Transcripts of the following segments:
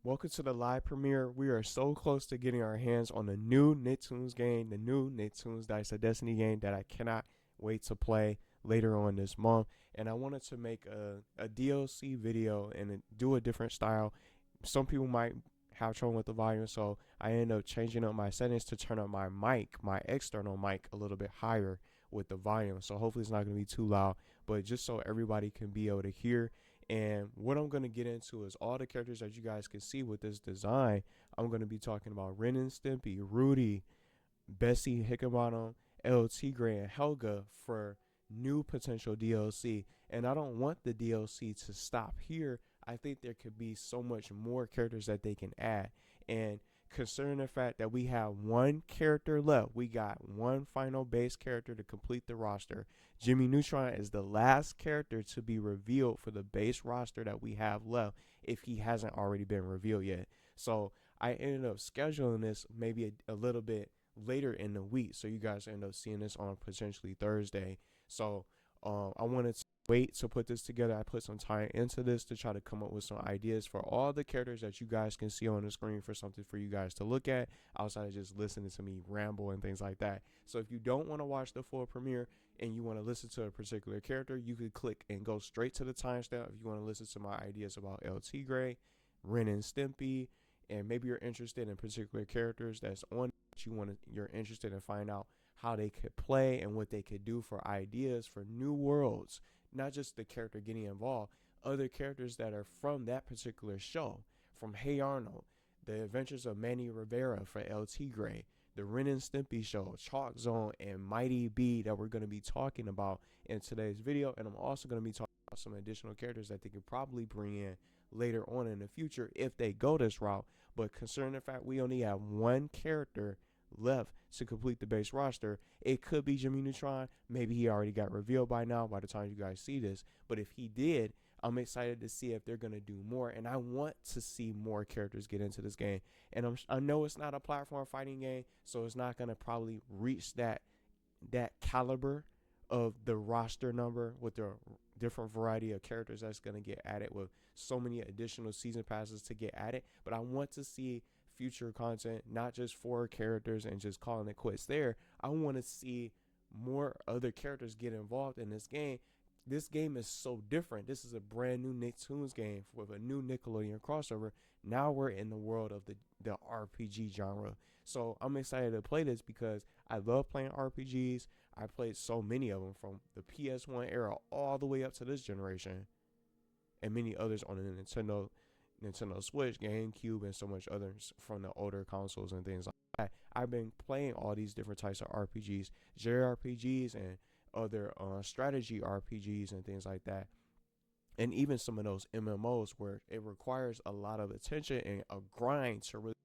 Welcome to the live premiere. We are so close to getting our hands on the new Nicktoons game, the new Nicktoons Dice of Destiny game that I cannot wait to play later on this month. And I wanted to make a DLC video and do a different style. Some people might have trouble with the volume, so I ended up changing up my settings to turn up my mic, my external mic, a little bit higher with the volume. So hopefully it's not going to be too loud, but just so everybody can be able to hear. And what I'm going to get into is all the characters that you guys can see with this design. I'm going to be talking about Ren and Stimpy, Rudy, Bessie Higgenbottom, Tigre, and Helga for new potential DLC. And I don't want the DLC to stop here. I think there could be so much more characters that they can add. And considering the fact that we have one character left, we got one final base character to complete the roster. Jimmy Neutron is the last character to be revealed for the base roster that we have left if he hasn't already been revealed yet. So I ended up scheduling this maybe a little bit later in the week, so you guys end up seeing this on potentially Thursday. So I wanted to wait to put this together. I put some time into this to try to come up with some ideas for all the characters that you guys can see on the screen, for something for you guys to look at outside of just listening to me ramble and things like that. So if you don't want to watch the full premiere and you want to listen to a particular character, you could click and go straight to the timestamp if you want to listen to my ideas about El Tigre, Ren and Stimpy, and maybe you're interested in particular characters that's on that you're interested in find out how they could play and what they could do for ideas for new worlds, not just the character getting involved, other characters that are from that particular show, from Hey Arnold, the Adventures of Manny Rivera for El Tigre, the Ren and Stimpy Show, Chalkzone, and Mighty B that we're going to be talking about in today's video. And I'm also going to be talking about some additional characters that they could probably bring in later on in the future if they go this route. But considering the fact we only have one character left to complete the base roster, it could be Jimmy Neutron. Maybe he already got revealed by now by the time you guys see this. But if he did, I'm excited to see if they're going to do more. And I want to see more characters get into this game. And I know it's not a platform fighting game, so it's not going to probably reach that caliber of the roster number with the different variety of characters that's going to get added, with so many additional season passes to get added. But I want to see future content, not just 4 characters and just calling it quits there. I want to see more other characters get involved in this game. This game is so different. This is a brand new Nicktoons game with a new Nickelodeon crossover. Now we're in the world of the RPG genre. So I'm excited to play this because I love playing RPGs. I played so many of them from the PS1 era all the way up to this generation, and many others on the Nintendo Switch, GameCube, and so much others from the older consoles and things like that. I've been playing all these different types of RPGs, JRPGs, and other strategy RPGs and things like that. And even some of those MMOs where it requires a lot of attention and a grind to really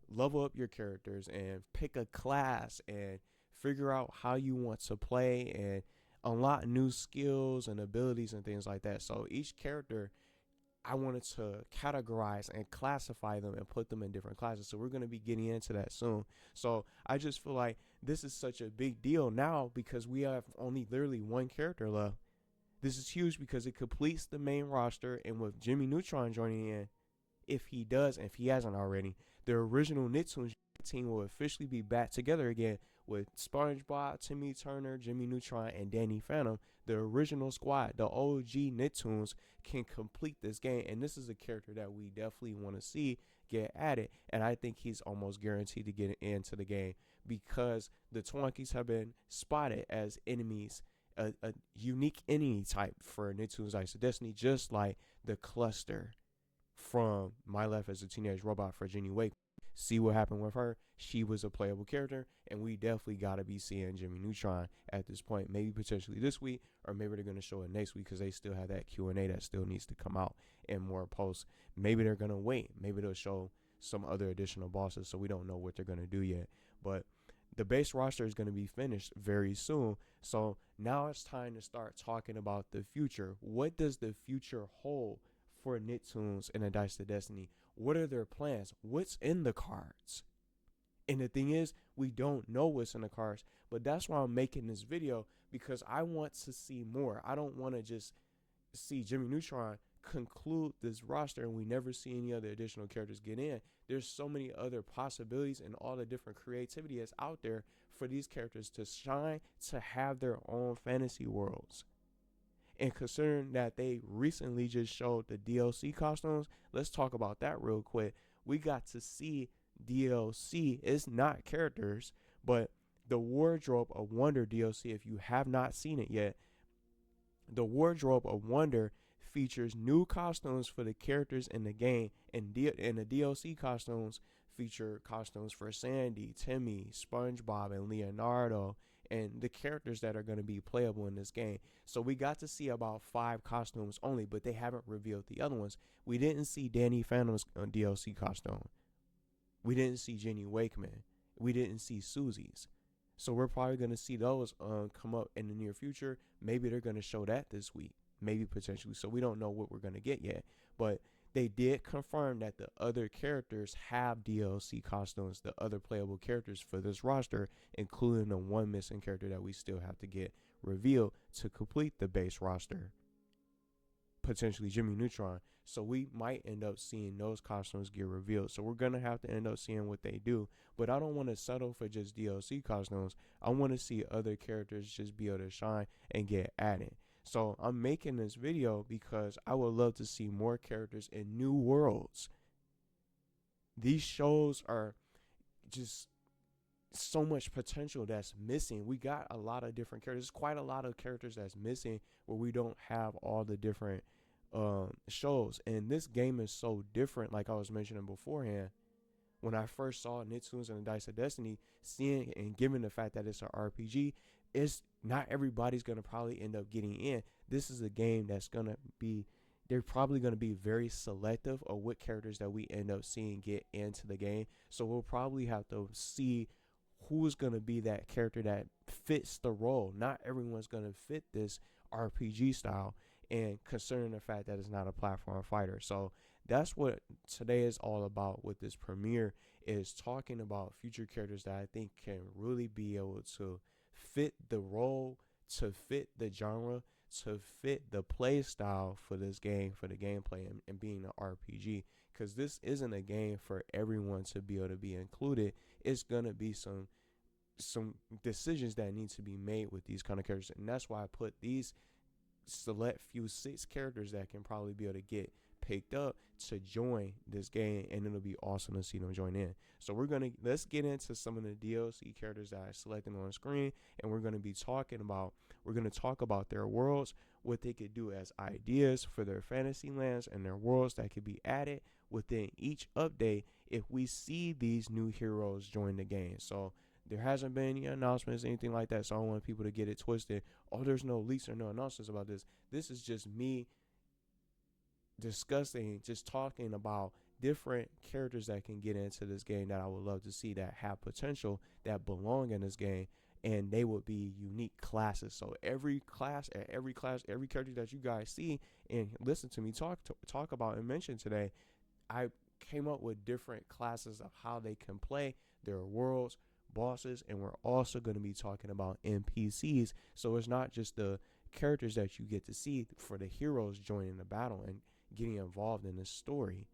level up your characters and pick a class and figure out how you want to play and unlock new skills and abilities and things like that. So each character, I wanted to categorize and classify them and put them in different classes. So we're going to be getting into that soon. So I just feel like this is such a big deal now because we have only literally one character left. This is huge because it completes the main roster, and with Jimmy Neutron joining in, if he does, and if he hasn't already, the original Nicktoons team will officially be back together again with SpongeBob, Timmy Turner, Jimmy Neutron, and Danny Phantom. The original squad, the OG Nicktoons, can complete this game, and this is a character that we definitely want to see get added, and I think he's almost guaranteed to get into the game because the Twonkies have been spotted as enemies, a unique enemy type for Nicktoons Dice of Destiny, just like the Cluster from My Life as a Teenage Robot for Jenny Wake. See what happened with her. She was a playable character, and we definitely got to be seeing Jimmy Neutron at this point, maybe potentially this week, or maybe they're going to show it next week because they still have that Q&A that still needs to come out and more posts. Maybe they're going to wait. Maybe they'll show some other additional bosses, so we don't know what they're going to do yet. But the base roster is going to be finished very soon, so now it's time to start talking about the future. What does the future hold for Nicktoons and the Dice of Destiny? What are their plans? What's in the cards? And the thing is, we don't know what's in the cards, but that's why I'm making this video, because I want to see more. I don't want to just see Jimmy Neutron conclude this roster and we never see any other additional characters get in, there's so many other possibilities and all the different creativity that's out there for these characters to shine, to have their own fantasy worlds. And considering that they recently just showed the DLC costumes, let's talk about that real quick. We got to see DLC. It's not characters, but the Wardrobe of Wonder DLC. If you have not seen it yet, the Wardrobe of Wonder features new costumes for the characters in the game, and the DLC costumes feature costumes for Sandy, Timmy, SpongeBob, and Leonardo, and the characters that are going to be playable in this game. So we got to see about 5 costumes only, but they haven't revealed the other ones. We didn't see Danny Phantom's DLC costume. We didn't see Jenny Wakeman. We didn't see Susie's. So we're probably going to see those come up in the near future. Maybe they're going to show that this week. Maybe potentially. So we don't know what we're going to get yet. But they did confirm that the other characters have DLC costumes, the other playable characters for this roster, including the one missing character that we still have to get revealed to complete the base roster, potentially Jimmy Neutron. So we might end up seeing those costumes get revealed. So we're going to have to end up seeing what they do. But I don't want to settle for just DLC costumes. I want to see other characters just be able to shine and get added. So I'm making this video because I would love to see more characters in new worlds. These shows are just so much potential that's missing. We got a lot of different characters. There's quite a lot of characters that's missing where we don't have all the different shows. And this game is so different, like I was mentioning beforehand. When I first saw Nicktoons and the Dice of Destiny, seeing and given the fact that it's an RPG, it's not everybody's going to probably end up getting in. This is a game that's going to be, they're probably going to be very selective of what characters that we end up seeing get into the game. So we'll probably have to see who's going to be that character that fits the role. Not everyone's going to fit this RPG style, and considering the fact that it's not a platform fighter. So that's what today is all about with this premiere, is talking about future characters that I think can really be able to fit the role, to fit the genre, to fit the play style for this game, for the gameplay and being an RPG. Because this isn't a game for everyone to be able to be included. It's going to be some decisions that need to be made with these kind of characters. And that's why I put these select few 6 characters that can probably be able to get picked up to join this game, and it'll be awesome to see them join in. So let's get into some of the DLC characters that I selected on the screen, and we're going to talk about their worlds, what they could do as ideas for their fantasy lands and their worlds that could be added within each update if we see these new heroes join the game. So there hasn't been any announcements, anything like that, so I don't want people to get it twisted. Oh, there's no leaks or no announcements about this. This is just me discussing, just talking about different characters that can get into this game that I would love to see, that have potential, that belong in this game, and they would be unique classes. So every character that you guys see and listen to me talk about and mention today, I came up with different classes of how they can play their worlds, bosses, and we're also going to be talking about NPCs. So it's not just the characters that you get to see for the heroes joining the battle and getting involved in the story.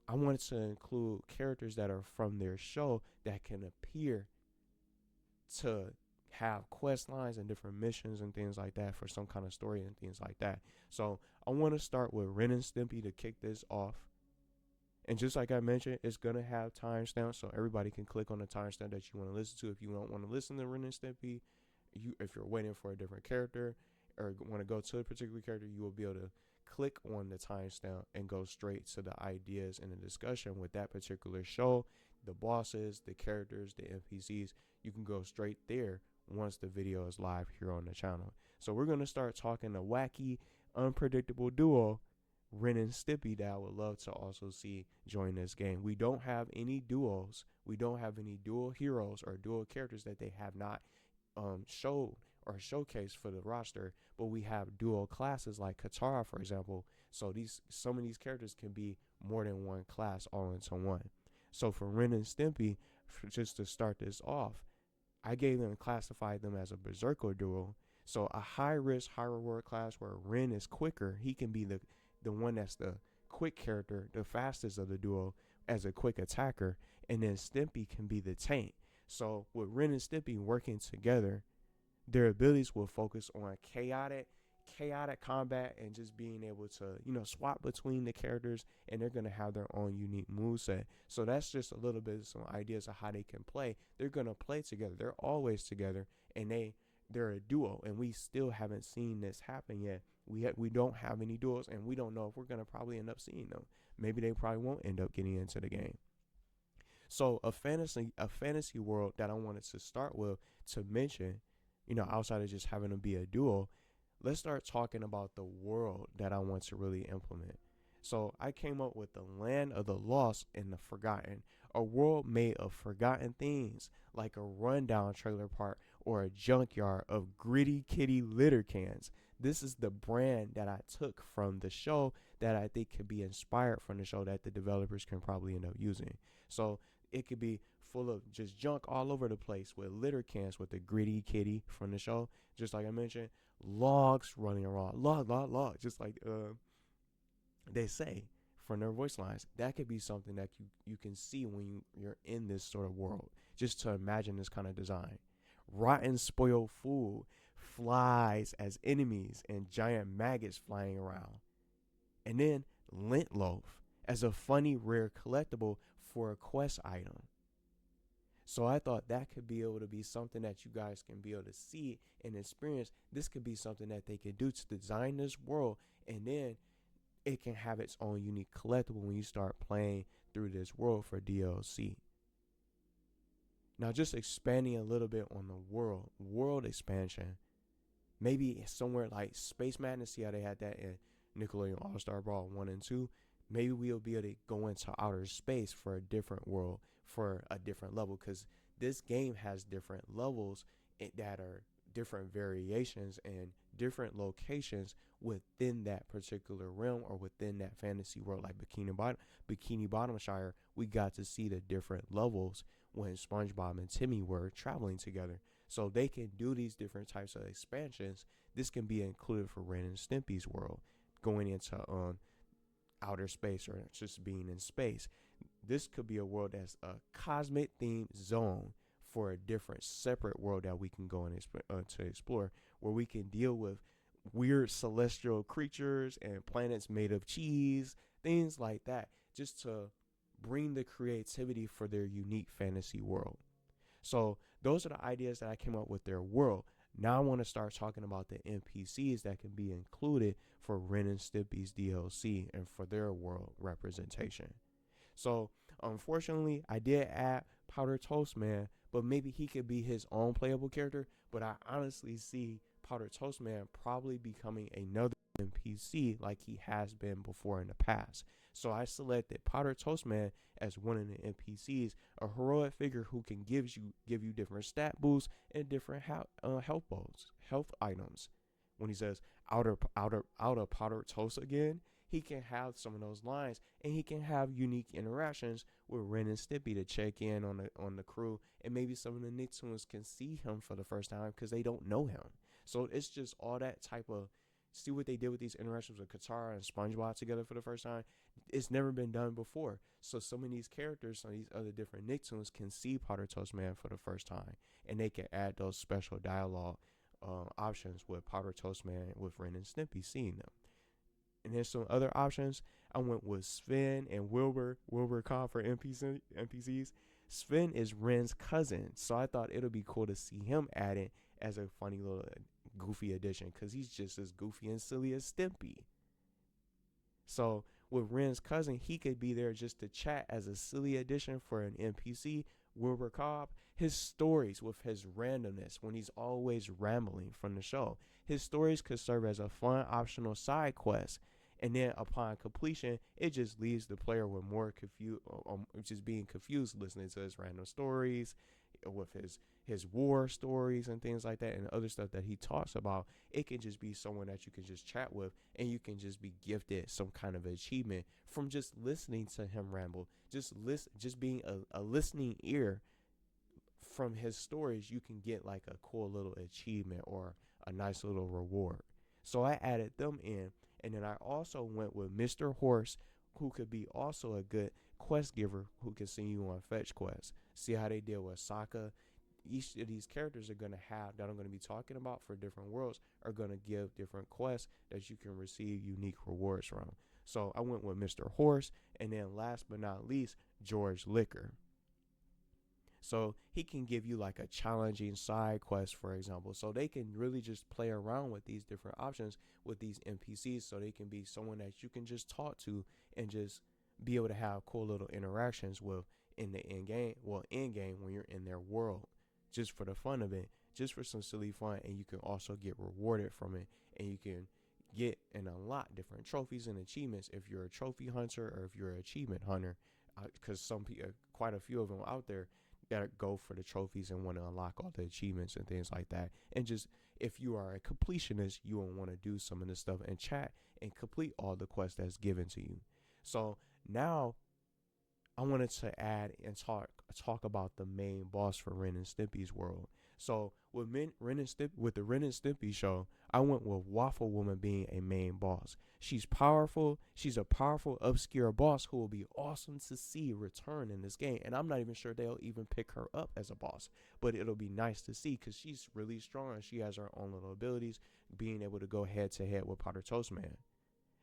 I wanted to include characters that are from their show that can appear to have quest lines and different missions and things like that for some kind of story and things like that. So I want to start with Ren and Stimpy to kick this off. And just like I mentioned, it's going to have timestamps, so everybody can click on the timestamp that you want to listen to. If you don't want to listen to Ren and Stimpy, if you're waiting for a different character or want to go to a particular character, you will be able to click on the timestamp and go straight to the ideas and the discussion with that particular show, the bosses, the characters, the NPCs. You can go straight there once the video is live here on the channel. So we're going to start talking a wacky, unpredictable duo, Ren and Stimpy, that I would love to also see join this game. We don't have any duos. We don't have any dual heroes or dual characters that they have not showed or showcased for the roster, but we have dual classes like Katara, for example. So some of these characters can be more than one class all into one. So for Ren and Stimpy, just to start this off, I classified them as a berserker duo. So a high risk, high reward class where Ren is quicker. He can be the one that's the quick character, the fastest of the duo, as a quick attacker, and then Stimpy can be the tank. So with Ren and Stimpy working together, their abilities will focus on chaotic combat and just being able to, swap between the characters, and they're going to have their own unique moveset. So that's just a little bit of some ideas of how they can play. They're going to play together. They're always together, and they're a duo, and we still haven't seen this happen yet. We don't have any duos, and we don't know if we're going to probably end up seeing them. Maybe they probably won't end up getting into the game. So a fantasy world that I wanted to start with to mention, outside of just having to be a duo, let's start talking about the world that I want to really implement. So I came up with the land of the lost and the forgotten, a world made of forgotten things, like a rundown trailer park or a junkyard of gritty kitty litter cans. This is the brand that I took from the show that I think could be inspired from the show that the developers can probably end up using. So it could be full of just junk all over the place with litter cans with the gritty kitty from the show, just like I mentioned, logs running around, log, just like they say from their voice lines. That could be something that you can see when you're in this sort of world, just to imagine this kind of design. Rotten spoiled food, flies as enemies, and giant maggots flying around. And then lint loaf as a funny rare collectible for a quest item. So I thought that could be able to be something that you guys can be able to see and experience. This could be something that they can do to design this world, and then it can have its own unique collectible when you start playing through this world for DLC. Now, just expanding a little bit on the world expansion, maybe somewhere like Space Madness, see how they had that in Nickelodeon All-Star Brawl 1 and 2. Maybe we'll be able to go into outer space for a different world, for a different level, because this game has different levels that are different variations and different locations within that particular realm or within that fantasy world. Like Bikini Bottom Shire, we got to see the different levels when SpongeBob and Timmy were traveling together. So they can do these different types of expansions. This can be included for Ren and Stimpy's world, going into outer space or just being in space. This could be a world that's a cosmic themed zone for a different separate world that we can go and to explore, where we can deal with weird celestial creatures and planets made of cheese, things like that, just to bring the creativity for their unique fantasy world. So those are the ideas that I came up with their world. Now I want to start talking about the NPCs that can be included for Ren and Stimpy's DLC and for their world representation. So unfortunately, I did add Powder Toast Man, but maybe he could be his own playable character. But I honestly see Powder Toast Man probably becoming another NPC like he has been before in the past. So I selected Powder Toast Man as one of the NPCs, a heroic figure who can give you different stat boosts and different health items. When he says outer powder toast again, he can have some of those lines, and he can have unique interactions with Ren and Stimpy to check in on the crew, and maybe some of the Nicktoons can see him for the first time because they don't know him. So it's just all that type of, see what they did with these interactions with Katara and SpongeBob together for the first time. It's never been done before. So some of these characters, some of these other different Nicktoons can see Powder Toast Man for the first time, and they can add those special dialogue options with Powder Toast Man with Ren and Stimpy seeing them. And there's some other options. I went with Sven and Wilbur Cobb for NPCs. Sven is Ren's cousin, so I thought it'll be cool to see him added as a funny little goofy addition, because he's just as goofy and silly as Stimpy. So with Ren's cousin, he could be there just to chat as a silly addition for an NPC. Wilbur Cobb, his stories with his randomness when he's always rambling from the show, his stories could serve as a fun optional side quest, and then upon completion, it just leaves the player with more just being confused listening to his random stories, with his war stories and things like that, and other stuff that he talks about. It can just be someone that you can just chat with, and you can just be gifted some kind of achievement from just listening to him ramble. Just being a listening ear from his stories. You can get like a cool little achievement or a nice little reward. So I added them in, And then I also went with Mr. Horse, who could be also a good quest giver who can send you on fetch quests. See how they did with Sokka. Each of these characters are going to have that I'm going to be talking about for different worlds are going to give different quests that you can receive unique rewards from. So I went with Mr. Horse, and then last but not least, George Liquor. So he can give you like a challenging side quest, for example. So they can really just play around with these different options with these NPCs, so they can be someone that you can just talk to and just be able to have cool little interactions with in the end game. Well, end game when you're in their world, just for the fun of it, just for some silly fun, and you can also get rewarded from it, and you can get and unlock different trophies and achievements if you're a trophy hunter or if you're an achievement hunter, because some people, quite a few of them out there that go for the trophies and want to unlock all the achievements and things like that. And just if you are a completionist, you will want to do some of this stuff and chat and complete all the quests that's given to you. So now I wanted to add and talk about the main boss for Ren and Stimpy's world. So with the Ren and Stimpy show, I went with Waffle Woman being a main boss. She's powerful. She's a powerful, obscure boss who will be awesome to see return in this game. And I'm not even sure they'll even pick her up as a boss, but it'll be nice to see because she's really strong and she has her own little abilities, being able to go head to head with Powder Toast Man.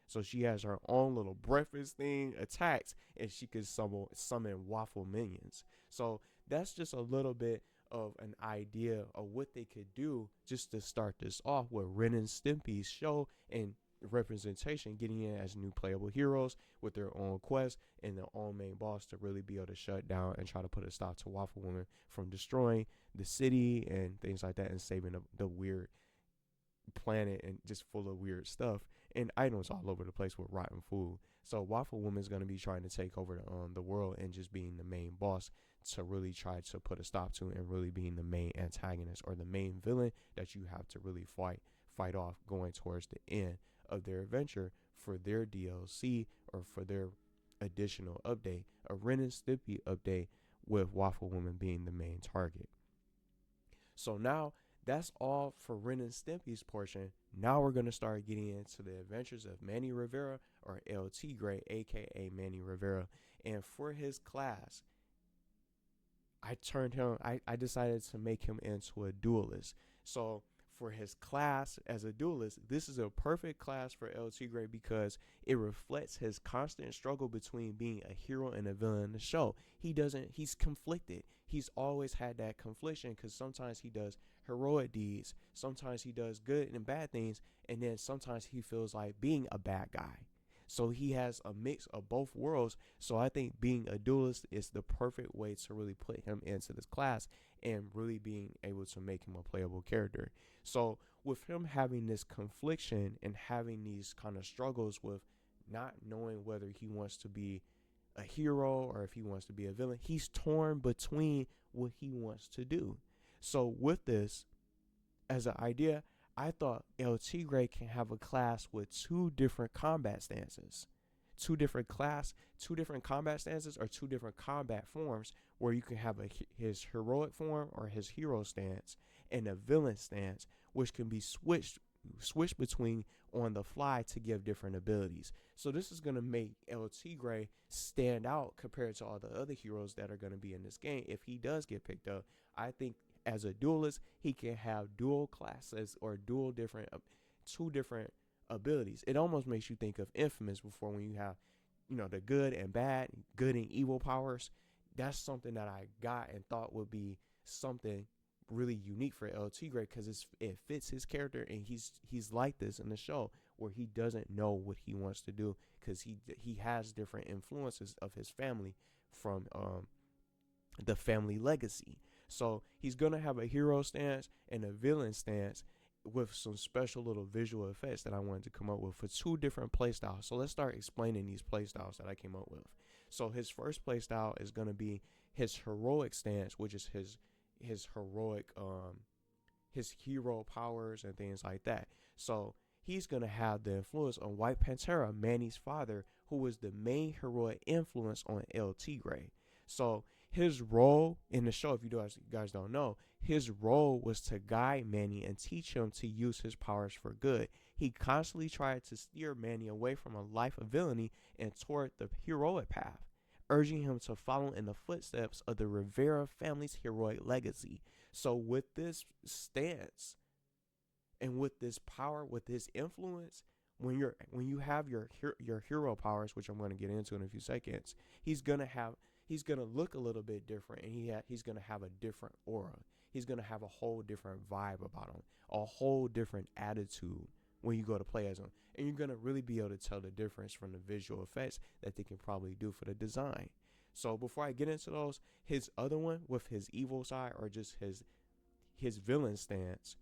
So she has her own little breakfast thing attacks, and she can summon waffle minions. So that's just a little bit of an idea of what they could do just to start this off with Ren and Stimpy's show and representation, getting in as new playable heroes with their own quest and their own main boss to really be able to shut down and try to put a stop to Waffle Woman from destroying the city and things like that, and saving the weird planet and just full of weird stuff and items all over the place with rotten food. So Waffle Woman is going to be trying to take over the world and just being the main boss to really try to put a stop to, and really being the main antagonist or the main villain that you have to really fight off going towards the end of their adventure for their DLC or for their additional update, a Ren and Stimpy update with Waffle Woman being the main target. So now that's all for Ren and Stimpy's portion. Now we're going to start getting into the Adventures of Manny Rivera, or El Tigre, aka Manny Rivera. And for his class, I decided to make him into a duelist. So for his class as a duelist, this is a perfect class for El Tigre because it reflects his constant struggle between being a hero and a villain in the show. He's conflicted. He's always had that confliction because sometimes he does heroic deeds, sometimes he does good and bad things, and then sometimes he feels like being a bad guy. So he has a mix of both worlds. So I think being a duelist is the perfect way to really put him into this class and really being able to make him a playable character. So with him having this confliction and having these kind of struggles with not knowing whether he wants to be a hero or if he wants to be a villain, he's torn between what he wants to do. So with this as an idea, I thought El Tigre can have a class with two different combat stances. Two different combat stances or two different combat forms, where you can have his heroic form or his hero stance and a villain stance, which can be switched between on the fly to give different abilities. So this is going to make El Tigre stand out compared to all the other heroes that are going to be in this game. If he does get picked up, I think as a duelist, he can have dual classes or two different abilities. It almost makes you think of Infamous before, when you have, the good and bad, good and evil powers. That's something that I got and thought would be something really unique for El Tigre because it fits his character, and he's like this in the show where he doesn't know what he wants to do because he has different influences of his family from the family legacy. So he's going to have a hero stance and a villain stance with some special little visual effects that I wanted to come up with for two different playstyles. So let's start explaining these playstyles that I came up with. So his first playstyle is going to be his heroic stance, which is his heroic, his hero powers and things like that. So he's going to have the influence on White Pantera, Manny's father, who was the main heroic influence on El Tigre. So his role in the show, if you guys don't know, his role was to guide Manny and teach him to use his powers for good. he constantly tried to steer Manny away from a life of villainy and toward the heroic path, urging him to follow in the footsteps of the Rivera family's heroic legacy. So with this stance and with this power, with this influence, when you have your hero powers, which I'm going to get into in a few seconds, he's gonna look a little bit different, and he's gonna have a different aura. He's gonna have a whole different vibe about him, a whole different attitude when you go to play as him, and you're gonna really be able to tell the difference from the visual effects that they can probably do for the design. So before I get into those, his other one with his evil side, or just his villain stance,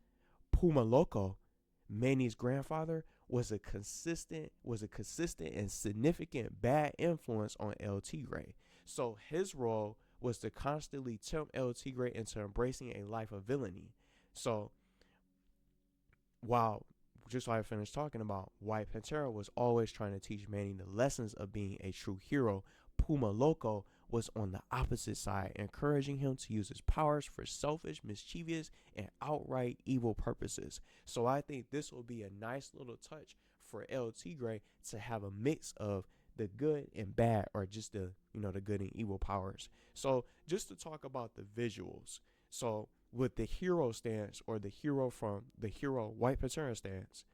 Puma Loco, Manny's grandfather, was a consistent and significant bad influence on El Tigre. So his role was to constantly tempt El Tigre into embracing a life of villainy. So while, just like I finished talking about, White Pantera was always trying to teach Manny the lessons of being a true hero, Puma Loco was on the opposite side, encouraging him to use his powers for selfish, mischievous, and outright evil purposes. So I think this will be a nice little touch for El Tigre to have a mix of the good and bad, or just the good and evil powers. So just to talk about the visuals. So with the hero stance, or the hero White Pantera stance,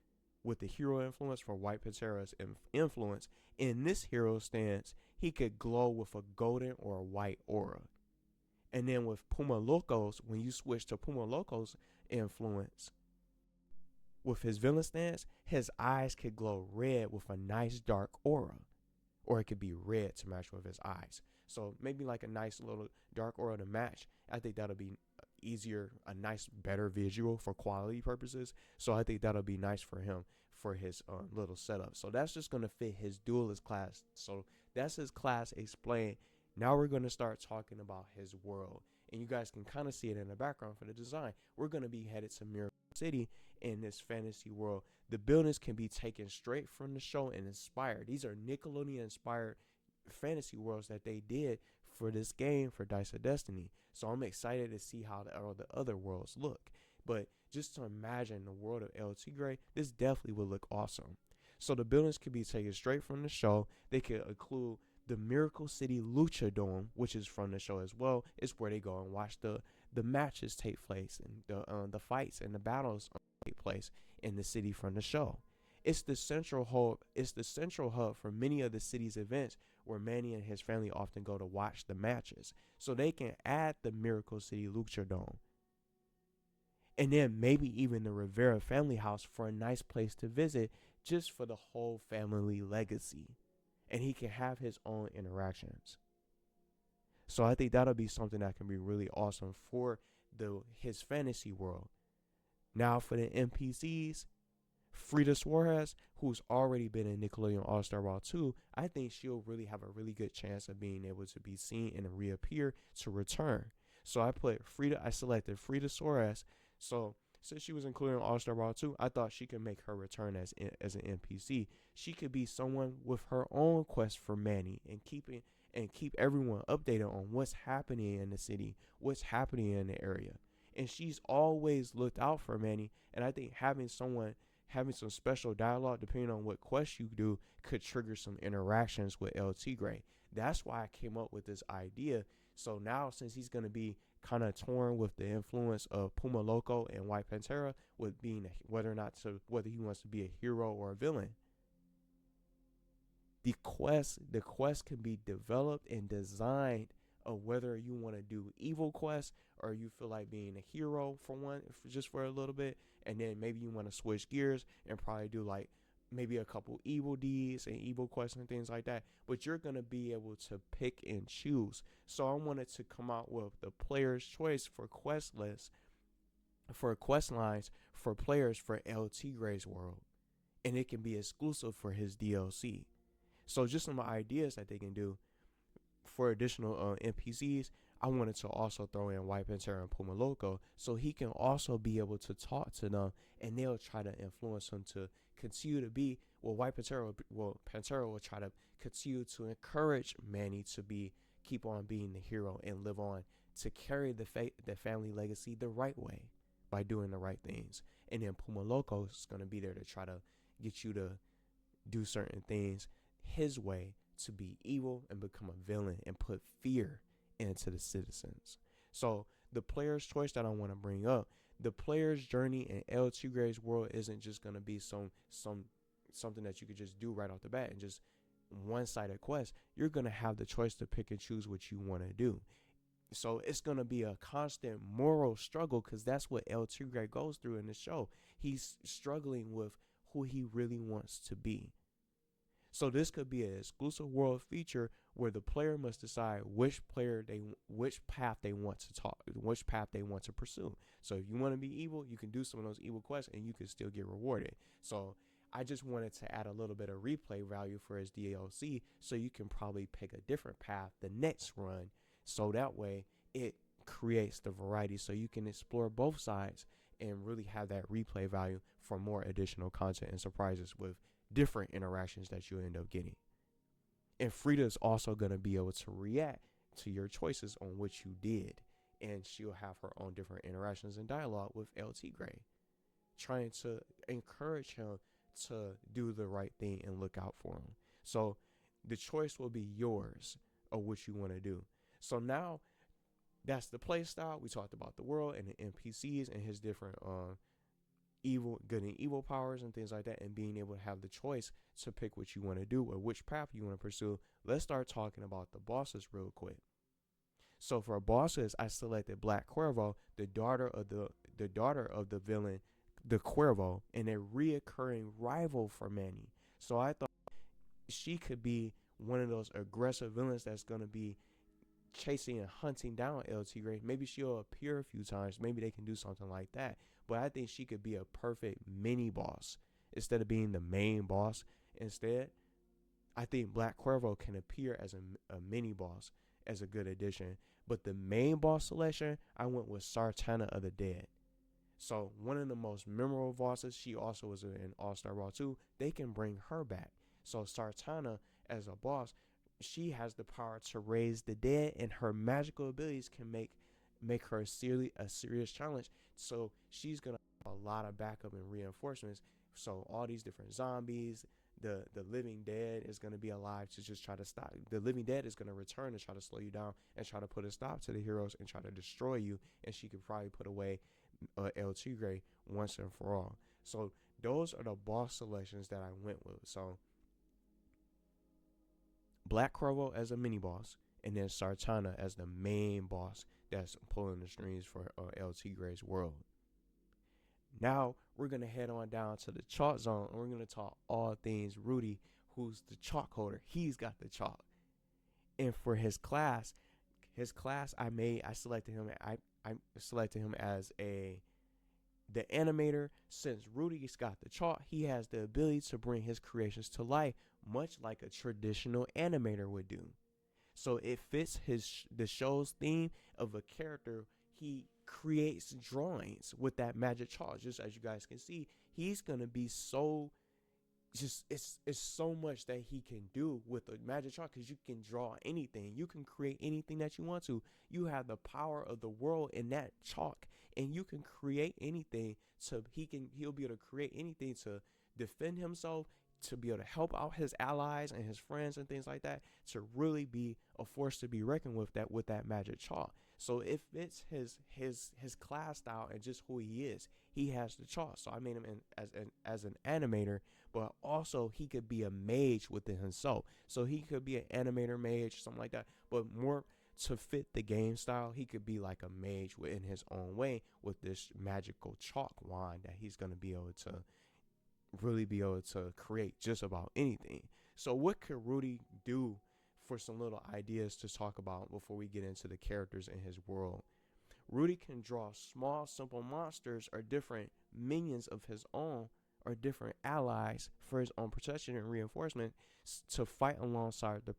with the hero influence from White Pantera's influence, in this hero stance, he could glow with a golden or a white aura. And then with Puma Loco's, when you switch to Puma Loco's influence, with his villain stance, his eyes could glow red with a nice dark aura. Or it could be red to match with his eyes. So maybe like a nice little dark aura to match. I think that'll be easier, a nice, better visual for quality purposes. So I think that'll be nice for him for his little setup. So that's just going to fit his duelist class. So that's his class explained. Now we're going to start talking about his world. And you guys can kind of see it in the background for the design. We're going to be headed to Miracle City in this fantasy world. The buildings can be taken straight from the show and inspired. These are Nickelodeon inspired fantasy worlds that they did for this game, for Dice of Destiny. So I'm excited to see how the other worlds look. But just to imagine the world of El Tigre, this definitely would look awesome. So the buildings could be taken straight from the show. They could include the Miracle City Lucha Dome, which is from the show as well. It's where they go and watch the matches take place, and the fights and the battles take place in the city from the show. It's the central hub. It's the central hub for many of the city's events, where Manny and his family often go to watch the matches. So they can add the Miracle City Lucha Dome, and then maybe even the Rivera family house for a nice place to visit, just for the whole family legacy. And he can have his own interactions. So I think that'll be something that can be really awesome for his fantasy world. Now for the NPCs, Frida Suarez, who's already been in Nickelodeon All-Star Brawl 2, I think she'll really have a really good chance of being able to be seen and reappear to return. So I selected Frida Suarez. So since she was included in All-Star Brawl 2, I thought she could make her return as an NPC. She could be someone with her own quest for Manny, and keep everyone updated on what's happening in the city, what's happening in the area. And she's always looked out for Manny, and I think having some special dialogue, depending on what quest you do, could trigger some interactions with El Tigre. That's why I came up with this idea. So now, since he's going to be kind of torn with the influence of Puma Loco and White Pantera, with being whether he wants to be a hero or a villain, the quest can be developed and designed of whether you want to do evil quests, or you feel like being a hero just for a little bit, and then maybe you want to switch gears and probably do like maybe a couple evil deeds and evil quests and things like that. But you're going to be able to pick and choose. So I wanted to come out with the player's choice for quest lists, for quest lines for players for El Tigre's world, and it can be exclusive for his DLC. So just some ideas that they can do for additional NPCs. I wanted to also throw in White Pantera and Puma Loco, so he can also be able to talk to them, and they'll try to influence him to continue to be, Pantera will try to continue to encourage Manny to keep on being the hero and live on to carry the family legacy the right way, by doing the right things. And then Puma Loco is going to be there to try to get you to do certain things his way, to be evil and become a villain and put fear into the citizens. So the player's choice that I want to bring up, the player's journey in El Tigre's world isn't just going to be something that you could just do right off the bat and just one-sided quest. You're going to have the choice to pick and choose what you want to do. So it's going to be a constant moral struggle, because that's what El Tigre goes through in the show. He's struggling with who he really wants to be. So this could be an exclusive world feature where the player must decide which path they want to pursue. So if you want to be evil, you can do some of those evil quests and you can still get rewarded. So I just wanted to add a little bit of replay value for his DLC, so you can probably pick a different path the next run. So that way it creates the variety, so you can explore both sides and really have that replay value for more additional content and surprises with different interactions that you end up getting. And Frida's also going to be able to react to your choices on what you did, and she'll have her own different interactions and dialogue with El Tigre, trying to encourage him to do the right thing and look out for him. So the choice will be yours of what you want to do. So now that's the play style. We talked about the world and the NPCs and his different good and evil powers and things like that, and being able to have the choice to pick what you want to do or which path you want to pursue. Let's start talking about the bosses real quick. So for bosses, I selected Black Cuervo, the daughter of the villain, the Cuervo, and a reoccurring rival for Manny. So I thought she could be one of those aggressive villains that's going to be chasing and hunting down El Tigre. Maybe she'll appear a few times. Maybe they can do something like that. But I think she could be a perfect mini boss instead of being the main boss. Instead, I think Black Cuervo can appear as a mini boss as a good addition. But the main boss selection, I went with Sartana of the Dead. So one of the most memorable bosses, she also was in All-Star Brawl 2. They can bring her back. So Sartana as a boss, she has the power to raise the dead, and her magical abilities can make her a serious challenge. So she's gonna have a lot of backup and reinforcements. So all these different zombies, the living dead is gonna be alive to just try to stop. The living dead is gonna return to try to slow you down and try to put a stop to the heroes and try to destroy you. And she could probably put away El Tigre once and for all. So those are the boss selections that I went with. So Black Cuervo as a mini boss, and then Sartana as the main boss that's pulling the strings for El Tigre's world. Now we're gonna head on down to the Chalkzone, and we're gonna talk all things Rudy, who's the chalk holder. He's got the chalk, and for his class I selected him as the animator. Since Rudy's got the chalk, he has the ability to bring his creations to life, much like a traditional animator would do. So it fits the show's theme of a character. He creates drawings with that magic chalk. Just as you guys can see, he's gonna be it's so much that he can do with the magic chalk, because you can draw anything, you can create anything that you want to. You have the power of the world in that chalk, and you can create anything. He'll be able to create anything to defend himself, to be able to help out his allies and his friends and things like that, to really be a force to be reckoned with that magic chalk. So it fits his class style and just who he is. He has the chalk. So I made him as an animator, but also he could be a mage within himself. So he could be an animator mage, something like that. But more to fit the game style, he could be like a mage in his own way with this magical chalk wand that he's going to be able to really be able to create just about anything. So what could Rudy do for some little ideas to talk about before we get into the characters in his world? Rudy can draw small, simple monsters or different minions of his own, or different allies for his own protection and reinforcement, to fight alongside the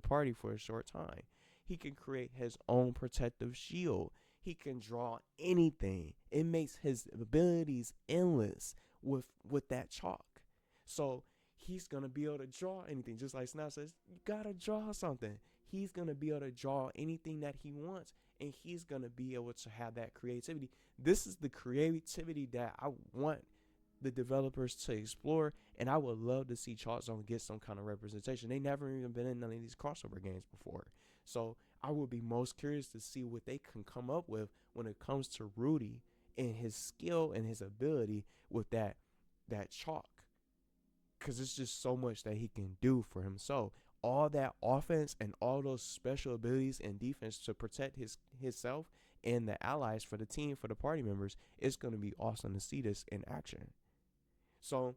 party for a short time. He can create his own protective shield. He can draw anything. It makes his abilities endless with that chalk. So he's going to be able to draw anything. Just like Snap says, you got to draw something. He's going to be able to draw anything that he wants and he's gonna be able to have that creativity. This is the creativity that I want the developers to explore, and I would love to see Chalkzone get some kind of representation. They never even been in none of these crossover games before, so I would be most curious to see what they can come up with when it comes to Rudy and his skill and his ability with that chalk, because it's just so much that he can do for himself. All that offense and all those special abilities and defense to protect himself and the allies for the team, for the party members, it's going to be awesome to see this in action. So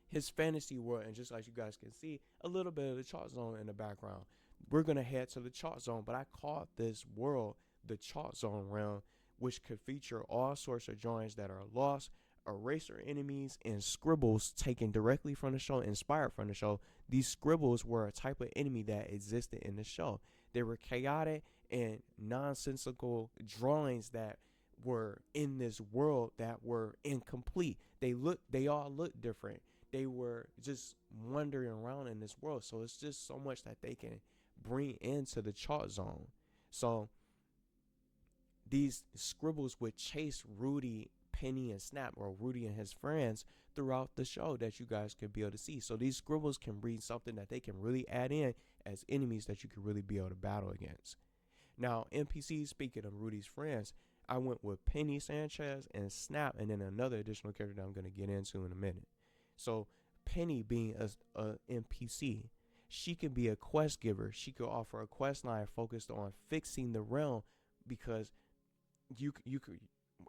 his fantasy world, and just like you guys can see, a little bit of the Chalkzone in the background. We're going to head to the Chalkzone, but I called this world the Chalkzone realm, which could feature all sorts of drawings that are lost, eraser enemies, and scribbles taken directly from the show, inspired from the show. These scribbles were a type of enemy that existed in the show. They were chaotic and nonsensical drawings that were in this world that were incomplete. They all looked different. They were just wandering around in this world. So it's just so much that they can bring into the Chalkzone. So these scribbles would chase Rudy, Penny, and Snap, or Rudy and his friends, throughout the show that you guys could be able to see. So these scribbles can bring something that they can really add in as enemies that you could really be able to battle against. Now, NPCs, speaking of Rudy's friends, I went with Penny Sanchez and Snap, and then another additional character that I'm going to get into in a minute. So Penny being a NPC, she can be a quest giver. She could offer a quest line focused on fixing the realm, because you could,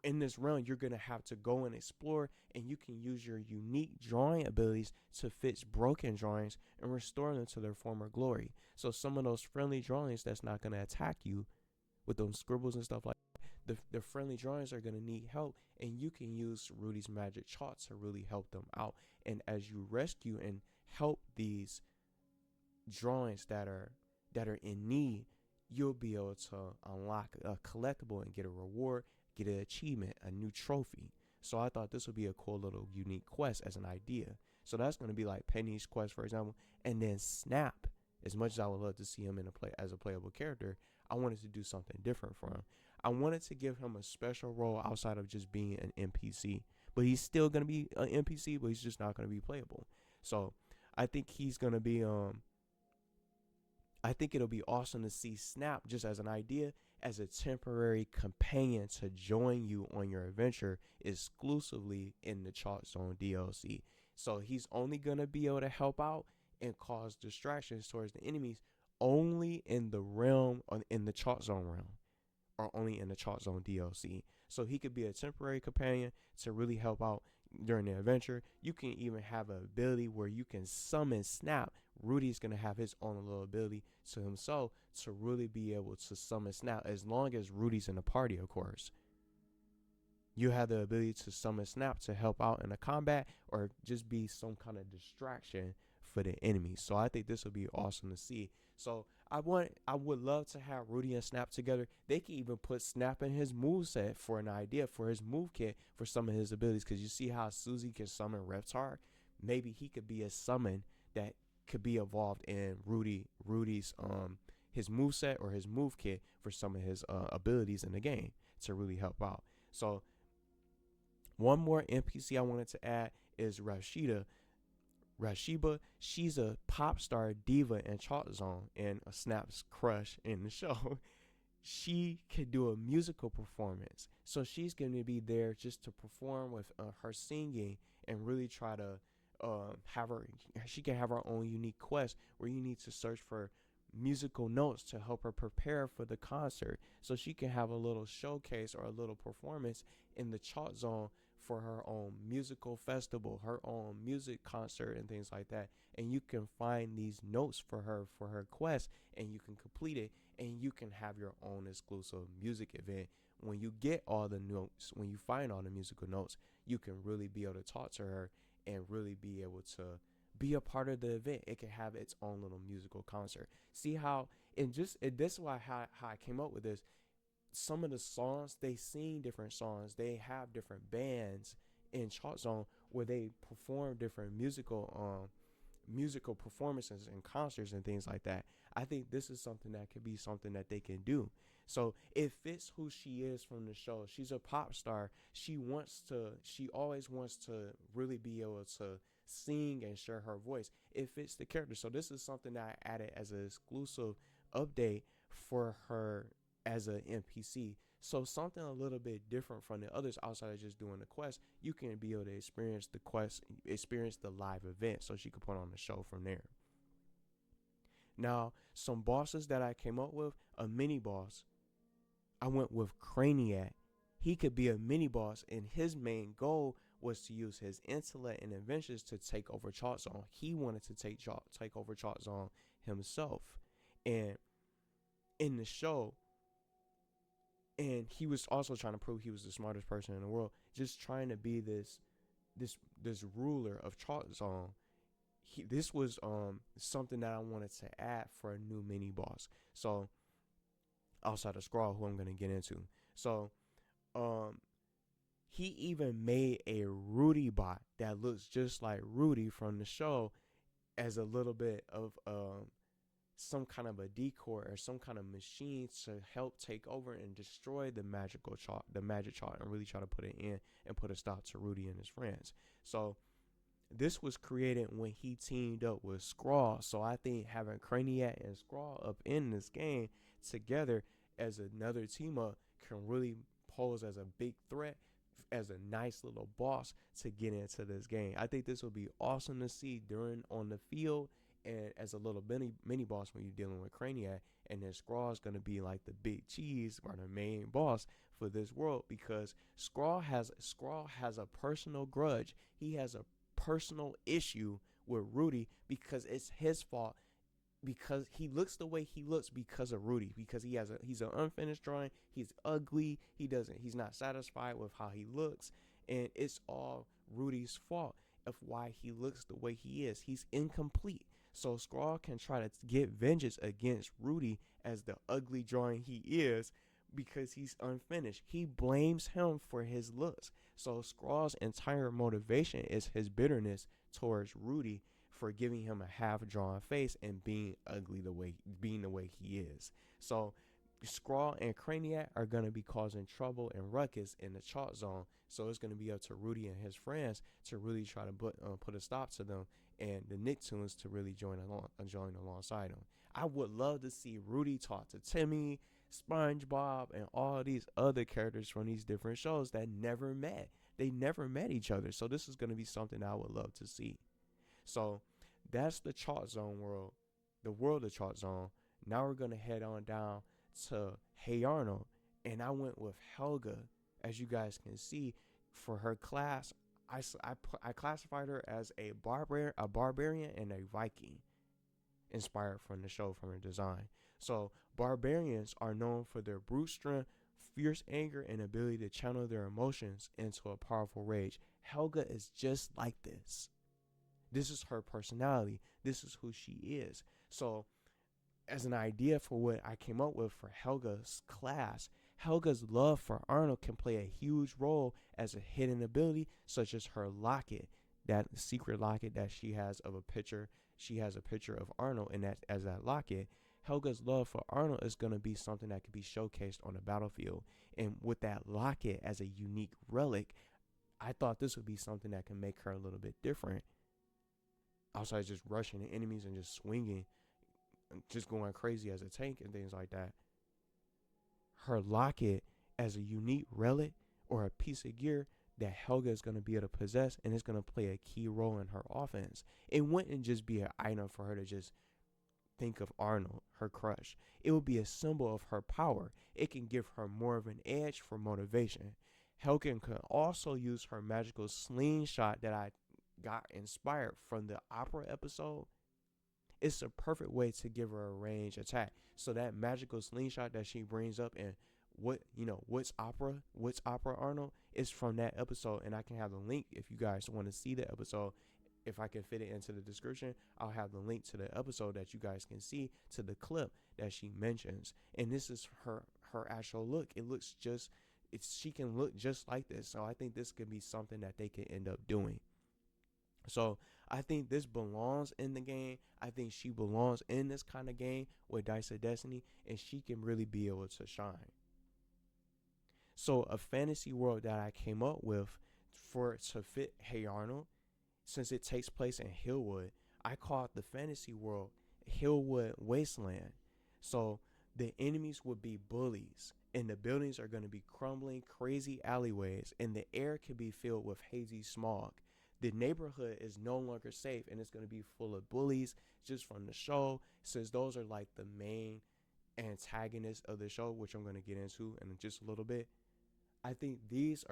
in this realm, you're going to have to go and explore, and you can use your unique drawing abilities to fix broken drawings and restore them to their former glory. So some of those friendly drawings that's not going to attack you with those scribbles and stuff like that, the friendly drawings are going to need help, and you can use Rudy's magic chalk to really help them out. And as you rescue and help these drawings that are in need, you'll be able to unlock a collectible and get a reward, get an achievement, a new trophy. So I thought this would be a cool little unique quest as an idea. So that's going to be like Penny's quest, for example. And then Snap, as much as I would love to see him as a playable character, I wanted to do something different for him. I wanted to give him a special role outside of just being an NPC. But he's still going to be an NPC, but he's just not going to be playable. So I think he's going to be I think it'll be awesome to see Snap, just as an idea, as a temporary companion to join you on your adventure exclusively in the Chalkzone DLC. So he's only going to be able to help out and cause distractions towards the enemies only in the realm, in the Chalkzone realm, or only in the Chalkzone DLC. So he could be a temporary companion to really help out during the adventure. You can even have an ability where you can summon Snap. Rudy's going to have his own little ability to himself to really be able to summon Snap, as long as Rudy's in the party, of course. You have the ability to summon Snap to help out in a combat, or just be some kind of distraction for the enemy. So I think this would be awesome to see. So I would love to have Rudy and Snap together. They can even put Snap in his moveset for an idea for his move kit for some of his abilities, because you see how Susie can summon Reptar. Maybe he could be a summon that could be evolved in Rudy's his moveset or his move kit for some of his abilities in the game to really help out. So one more NPC I wanted to add is Rashiba. She's a pop star diva in Chalkzone and a Snap's crush in the show. She can do a musical performance, so she's going to be there just to perform with her singing and really try to she can have her own unique quest where you need to search for musical notes to help her prepare for the concert, so she can have a little showcase or a little performance in the Chalkzone for her own musical festival, her own music concert, and things like that. And you can find these notes for her quest, and you can complete it, and you can have your own exclusive music event. When you get all the notes, when you find all the musical notes, you can really be able to talk to her and really be able to be a part of the event. It can have its own little musical concert. See how, this is why how I came up with this. Some of the songs, they sing different songs. They have different bands in Chalkzone where they perform different musical musical performances and concerts and things like that. I think this is something that could be something that they can do. So it fits who she is from the show. She's a pop star. She always wants to really be able to sing and share her voice. It fits the character. So this is something that I added as an exclusive update for her as an NPC. So something a little bit different from the others outside of just doing the quest. You can be able to experience the quest, experience the live event, so she could put on the show from there. Now, some bosses that I came up with, a mini boss. I went with Craniac. He could be a mini boss, and his main goal was to use his intellect and inventions to take over Chalkzone. He wanted to take over Chalkzone himself, and in the show, and he was also trying to prove he was the smartest person in the world, just trying to be this ruler of Chalkzone. This was something that I wanted to add for a new mini boss. So outside of Scrawl, who I'm gonna get into. So he even made a Rudy bot that looks just like Rudy from the show, as a little bit of some kind of a decoy or some kind of machine to help take over and destroy the magic chart, and really try to put it in and put a stop to Rudy and his friends. So this was created when he teamed up with Scrawl. So I think having Craniac and Scrawl up in this game together as another team up can really pose as a big threat, as a nice little boss to get into this game. I think this will be awesome to see during on the field, and as a little mini boss when you're dealing with Craniac. And then Scrawl is going to be like the big cheese or the main boss for this world, because Scrawl has a personal grudge. He has a personal issue with Rudy because it's his fault, because he looks the way he looks because of Rudy, because he's an unfinished drawing. He's ugly. He's not satisfied with how he looks, and it's all Rudy's fault of why he looks the way he is. He's incomplete. So Scrawl can try to get vengeance against Rudy as the ugly drawing he is, because he's unfinished. He blames him for his looks. So Scrawl's entire motivation is his bitterness towards Rudy for giving him a half-drawn face and being ugly being the way he is. So Scrawl and Craniac are going to be causing trouble and ruckus in the Chalkzone. So it's going to be up to Rudy and his friends to really try to put a stop to them, and the Nicktoons to really join alongside them. I would love to see Rudy talk to Timmy, SpongeBob, and all these other characters from these different shows that never met. They never met each other. So this is going to be something I would love to see. So that's the Chalkzone world, the world of Chalkzone. Now we're going to head on down to Hey Arnold, and I went with Helga. As you guys can see, for her class, I classified her as a barbarian and a Viking, inspired from the show, from her design. So barbarians are known for their brute strength, fierce anger, and ability to channel their emotions into a powerful rage. Helga is just like this. This is her personality. This is who she is. So as an idea for what I came up with for Helga's class, Helga's love for Arnold can play a huge role as a hidden ability, such as her locket, that secret locket that she has of a picture. She has a picture of Arnold, and that as that locket, Helga's love for Arnold is going to be something that could be showcased on the battlefield. And with that locket as a unique relic, I thought this would be something that can make her a little bit different. Outside just rushing the enemies and just swinging, just going crazy as a tank and things like that. Her locket as a unique relic or a piece of gear that Helga is going to be able to possess, and it's going to play a key role in her offense. It wouldn't just be an item for her to just think of Arnold, her crush. It would be a symbol of her power. It can give her more of an edge for motivation. Helga can also use her magical slingshot that I got inspired from the opera episode. It's a perfect way to give her a range attack. So that magical slingshot that she brings up, and what's opera Arnold, is from that episode. And I can have the link if you guys want to see the episode. If I can fit it into the description, I'll have the link to the episode that you guys can see, to the clip that she mentions. And this is her actual look. She can look just like this. So I think this could be something that they can end up doing. So I think this belongs in the game. I think she belongs in this kind of game with Dice of Destiny, and she can really be able to shine. So a fantasy world that I came up with for it to fit Hey Arnold, since it takes place in Hillwood, I call it the fantasy world Hillwood Wasteland. So the enemies would be bullies, and the buildings are going to be crumbling, crazy alleyways, and the air could be filled with hazy smog. The neighborhood is no longer safe, and it's going to be full of bullies just from the show, since those are like the main antagonists of the show, which I'm going to get into in just a little bit. I think these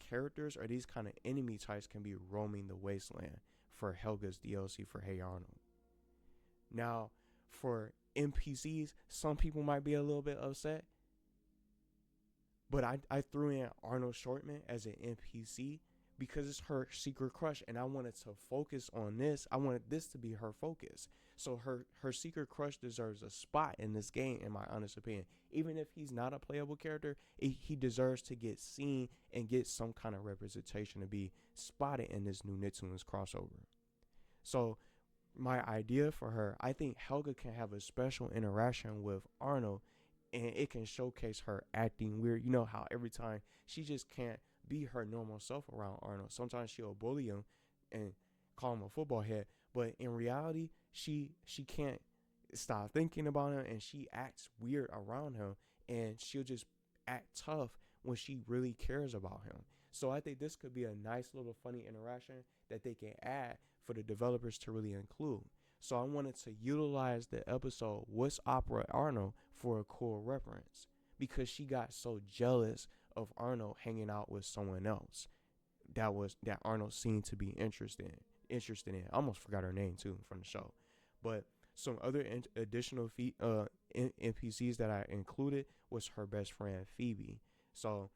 characters or these kind of enemy types can be roaming the wasteland for Helga's DLC for Hey Arnold. Now, for NPCs, some people might be a little bit upset, but I threw in Arnold Shortman as an NPC because it's her secret crush, and I wanted to focus on this. I wanted this to be her focus. So her secret crush deserves a spot in this game, in my honest opinion. Even if he's not a playable character, he deserves to get seen and get some kind of representation to be spotted in this new Nicktoons crossover. So my idea for her, I think Helga can have a special interaction with Arnold, and it can showcase her acting weird. You know how every time she just can't be her normal self around Arnold. Sometimes she'll bully him and call him a football head, but in reality, she can't stop thinking about him, and she acts weird around him, and she'll just act tough when she really cares about him. So I think this could be a nice little funny interaction that they can add for the developers to really include. So I wanted to utilize the episode What's Opera Arnold for a cool reference, because she got so jealous of Arnold hanging out with someone else that Arnold seemed to be interested in. I almost forgot her name too from the show. But some other additional NPCs that I included was her best friend Phoebe. So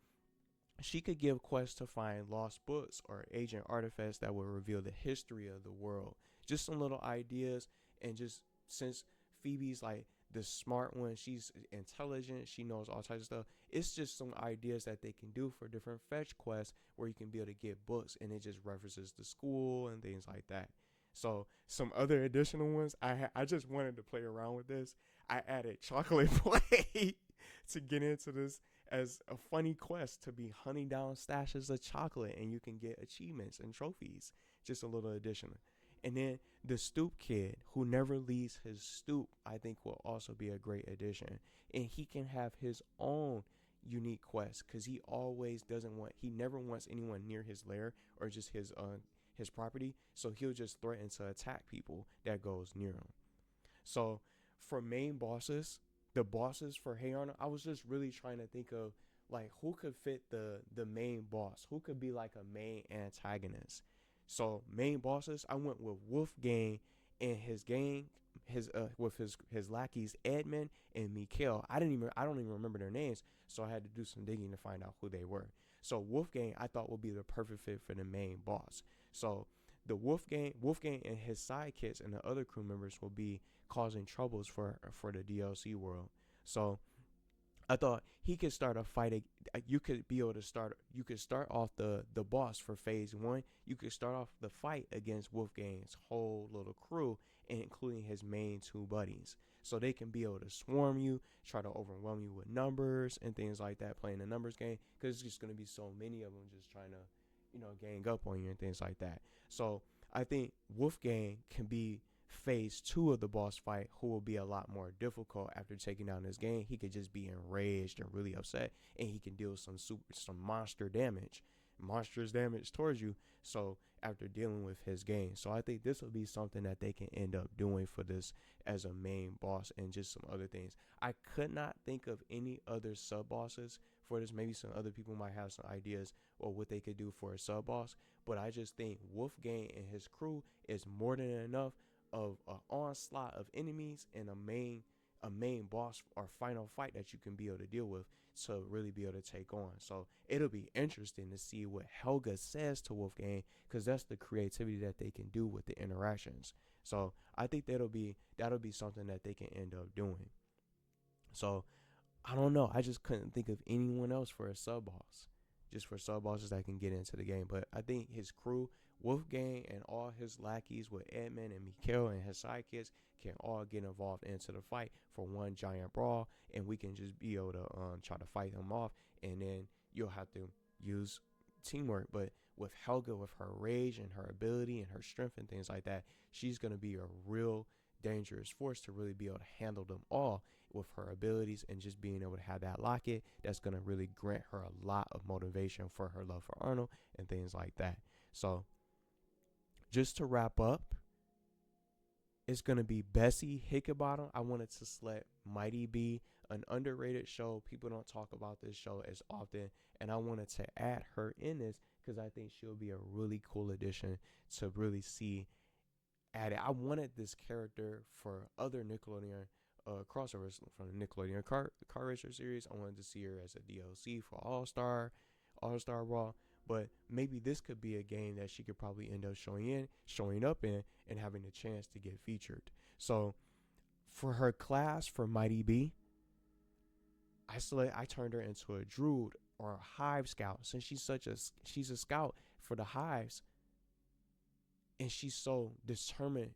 she could give quests to find lost books or ancient artifacts that will reveal the history of the world. Just some little ideas, and just since Phoebe's like the smart one, she's intelligent, she knows all types of stuff. It's just some ideas that they can do for different fetch quests where you can be able to get books, and it just references the school and things like that. So some other additional ones, I just wanted to play around with this. I added chocolate plate to get into this as a funny quest to be hunting down stashes of chocolate, and you can get achievements and trophies. Just a little addition. And then the stoop kid who never leaves his stoop, I think will also be a great addition. And he can have his own unique quest, because he never wants anyone near his lair or just his property. So he'll just threaten to attack people that goes near him. So for main bosses, the bosses for Hey Arnold, I was just really trying to think of like who could fit the main boss, who could be like a main antagonist. So main bosses, I went with Wolfgang and his gang, his with his lackeys Edmund and Mikhail. I don't even remember their names, so I had to do some digging to find out who they were. So Wolfgang I thought would be the perfect fit for the main boss. So the Wolfgang and his sidekicks and the other crew members will be causing troubles for the DLC world. So I thought he could start a fight. You could be able to start. You could start off the boss for phase one. You could start off the fight against Wolfgang's whole little crew, including his main two buddies. So they can be able to swarm you, try to overwhelm you with numbers and things like that. Playing the numbers game, because it's just gonna be so many of them just trying to, gang up on you and things like that. So I think Wolfgang can be phase two of the boss fight, who will be a lot more difficult after taking down this game. He could just be enraged and really upset, and he can deal some monstrous damage towards you. So after dealing with his game, so I think this will be something that they can end up doing for this as a main boss, and just some other things. I could not think of any other sub bosses for this. Maybe some other people might have some ideas or what they could do for a sub boss, but I just think Wolfgang and his crew is more than enough of an onslaught of enemies and a main boss or final fight that you can be able to deal with to really be able to take on. So it'll be interesting to see what Helga says to Wolfgang, because that's the creativity that they can do with the interactions. So I think that'll be something that they can end up doing. So I don't know. I just couldn't think of anyone else for a sub boss. Just for sub bosses that can get into the game. But I think his crew Wolfgang and all his lackeys with Edmund and Mikhail and his sidekicks can all get involved into the fight for one giant brawl, and we can just be able to try to fight them off, and then you'll have to use teamwork. But with Helga, with her rage and her ability and her strength and things like that, she's going to be a real dangerous force to really be able to handle them all with her abilities, and just being able to have that locket that's going to really grant her a lot of motivation for her love for Arnold and things like that. So just to wrap up, it's going to be Bessie Higgenbottom. I wanted to select Mighty B, an underrated show. People don't talk about this show as often, and I wanted to add her in this because I think she'll be a really cool addition to really see added. I wanted this character for other Nickelodeon crossovers from the Nickelodeon car racer series. I wanted to see her as a DLC for All Star Raw. But maybe this could be a game that she could probably end up showing up in, and having a chance to get featured. So for her class for Mighty B, I turned her into a Druid or a Hive Scout, since she's a scout for the Hives, and she's so determined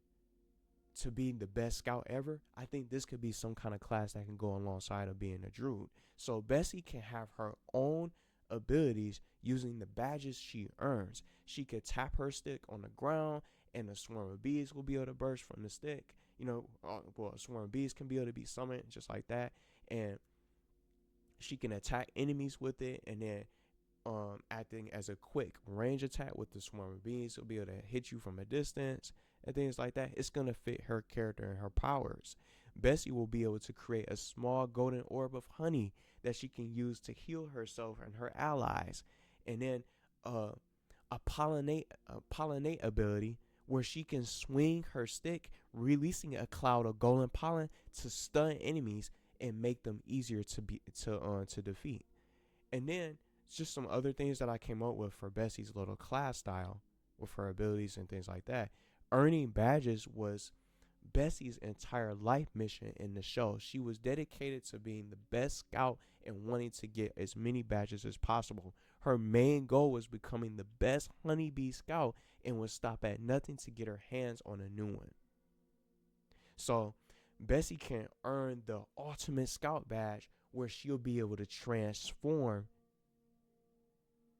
to be the best scout ever. I think this could be some kind of class that can go alongside of being a Druid. So Bessie can have her own abilities using the badges she earns. She could tap her stick on the ground, and a swarm of bees will be able to burst from the stick. A swarm of bees can be able to be summoned just like that, and she can attack enemies with it, and then acting as a quick range attack with the swarm of bees, will be able to hit you from a distance and things like that. It's gonna fit her character and her powers. Bessie will be able to create a small golden orb of honey that she can use to heal herself and her allies, and then a pollinate ability where she can swing her stick, releasing a cloud of golden pollen to stun enemies and make them easier to defeat. And then just some other things that I came up with for Bessie's little class style with her abilities and things like that. Earning badges was Bessie's entire life mission in the show. She was dedicated to being the best scout and wanting to get as many badges as possible. Her main goal was becoming the best honeybee scout, and would stop at nothing to get her hands on a new one. So Bessie can earn the ultimate scout badge, where she'll be able to transform.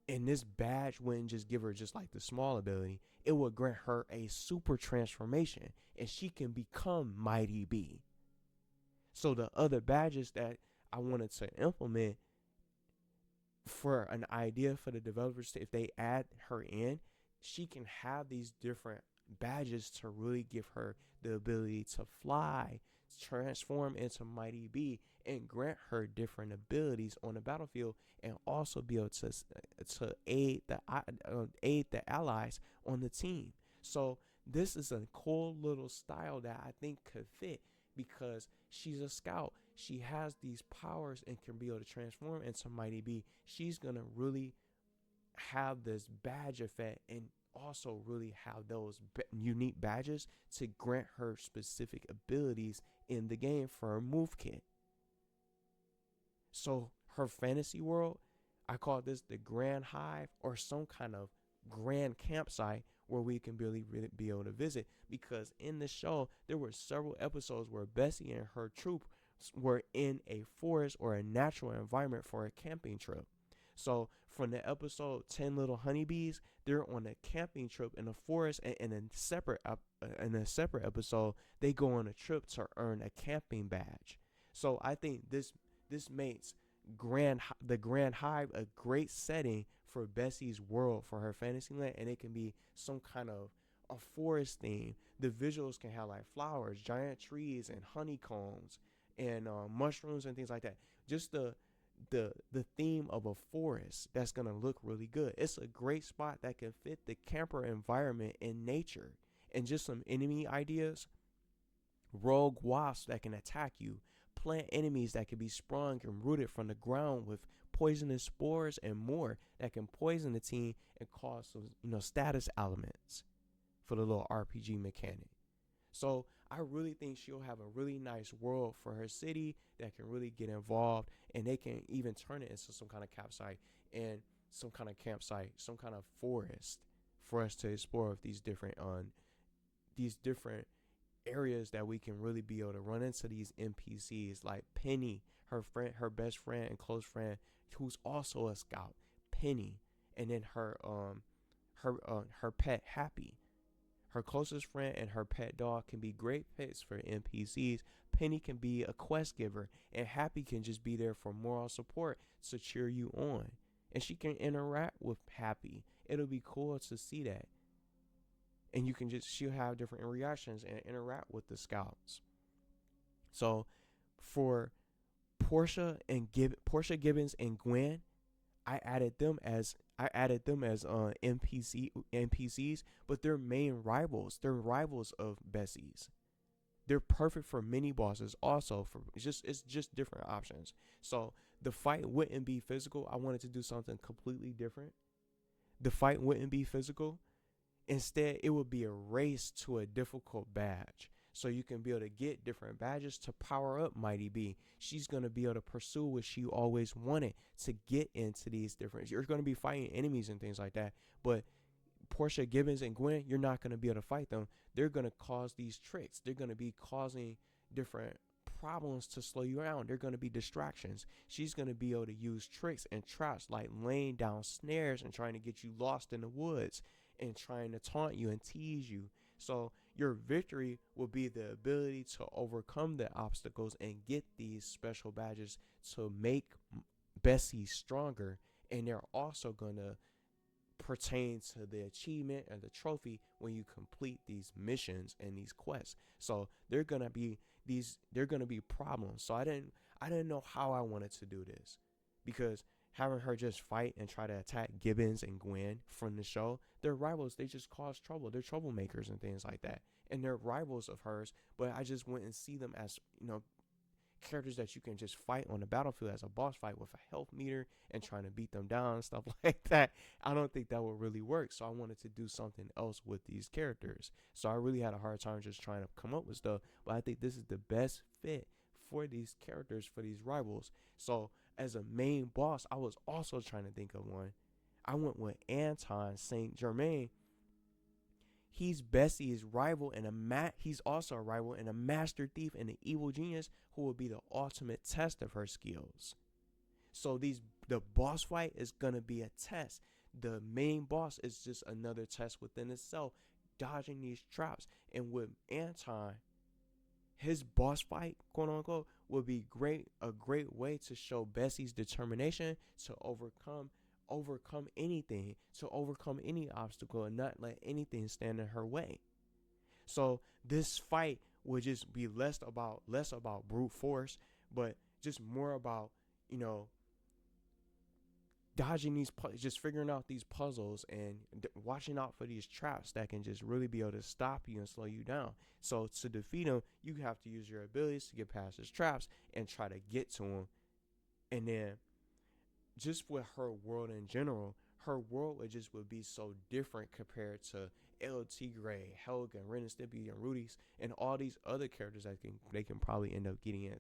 And this badge wouldn't just give her just like the small ability, it would grant her a super transformation, and she can become Mighty B. So the other badges that I wanted to implement for an idea for the developers, if they add her in, she can have these different badges to really give her the ability to fly, transform into Mighty B, and grant her different abilities on the battlefield, and also be able to aid the allies on the team. So this is a cool little style that I think could fit, because she's a scout. She has these powers and can be able to transform into Mighty B. She's gonna really have this badge effect, and also really have those unique badges to grant her specific abilities in the game for her move kit. So her fantasy world, I call this the Grand Hive, or some kind of grand campsite where we can really be able to visit, because in the show there were several episodes where Bessie and her troop were in a forest or a natural environment for a camping trip. So from the episode 10 Little Honeybees, they're on a camping trip in a forest, and in a separate episode, they go on a trip to earn a camping badge. So I think this makes the Grand Hive a great setting for Bessie's world for her fantasy land, and it can be some kind of a forest theme. The visuals can have like flowers, giant trees, and honeycombs, and mushrooms and things like that. Just the theme of a forest that's gonna look really good. It's a great spot that can fit the camper environment in nature. And just some enemy ideas: rogue wasps that can attack you, plant enemies that can be sprung and rooted from the ground with poisonous spores, and more that can poison the team and cause some status elements for the little RPG mechanic. So I really think she'll have a really nice world for her city that can really get involved, and they can even turn it into some kind of campsite, some kind of forest for us to explore with these different areas that we can really be able to run into these NPCs like Penny, her best friend and close friend, who's also a scout, Penny, and then her pet Happy. Her closest friend and her pet dog can be great pets for NPCs. Penny can be a quest giver, and Happy can just be there for moral support to cheer you on. And she can interact with Happy. It'll be cool to see that. And she'll have different reactions and interact with the scouts. So for Portia Gibbons and Gwen, I added them as NPCs, but they're main rivals. They're rivals of Bessie's. They're perfect for mini bosses also. It's just different options. So the fight wouldn't be physical. I wanted to do something completely different. The fight wouldn't be physical. Instead, it would be a race to a difficult badge. So you can be able to get different badges to power up Mighty B. She's going to be able to pursue what she always wanted, to get into these different. You're going to be fighting enemies and things like that. But Portia Gibbons and Gwen, you're not going to be able to fight them. They're going to cause these tricks. They're going to be causing different problems to slow you down. They're going to be distractions. She's going to be able to use tricks and traps like laying down snares and trying to get you lost in the woods and trying to taunt you and tease you. So your victory will be the ability to overcome the obstacles and get these special badges to make Bessie stronger. And they're also going to pertain to the achievement and the trophy when you complete these missions and these quests. So they're going to be problems. So I didn't know how I wanted to do this, because having her just fight and try to attack Gibbons and Gwen from the show, they're rivals. They just cause trouble. They're troublemakers and things like that. And they're rivals of hers, but I just wouldn't see them as, characters that you can just fight on the battlefield as a boss fight with a health meter and trying to beat them down and stuff like that. I don't think that would really work. So I wanted to do something else with these characters. So I really had a hard time just trying to come up with stuff, but I think this is the best fit for these characters, for these rivals. So as a main boss, I was also trying to think of one. I went with Anton Saint Germain. He's Bessie's rival and he's also a rival and a master thief and an evil genius who will be the ultimate test of her skills. So the boss fight is gonna be a test. The main boss is just another test within itself, dodging these traps. And with Anton, his boss fight, quote unquote, will be a great way to show Bessie's determination to overcome anything, to overcome any obstacle and not let anything stand in her way. So this fight would just be less about brute force, but just more about, dodging just figuring out these puzzles and watching out for these traps that can just really be able to stop you and slow you down. So to defeat them, you have to use your abilities to get past his traps and try to get to him. And then just with her world in general, her world would be so different compared to El Tigre, Helga, Ren Stimpy, and Rudy's, and all these other characters that they can probably end up getting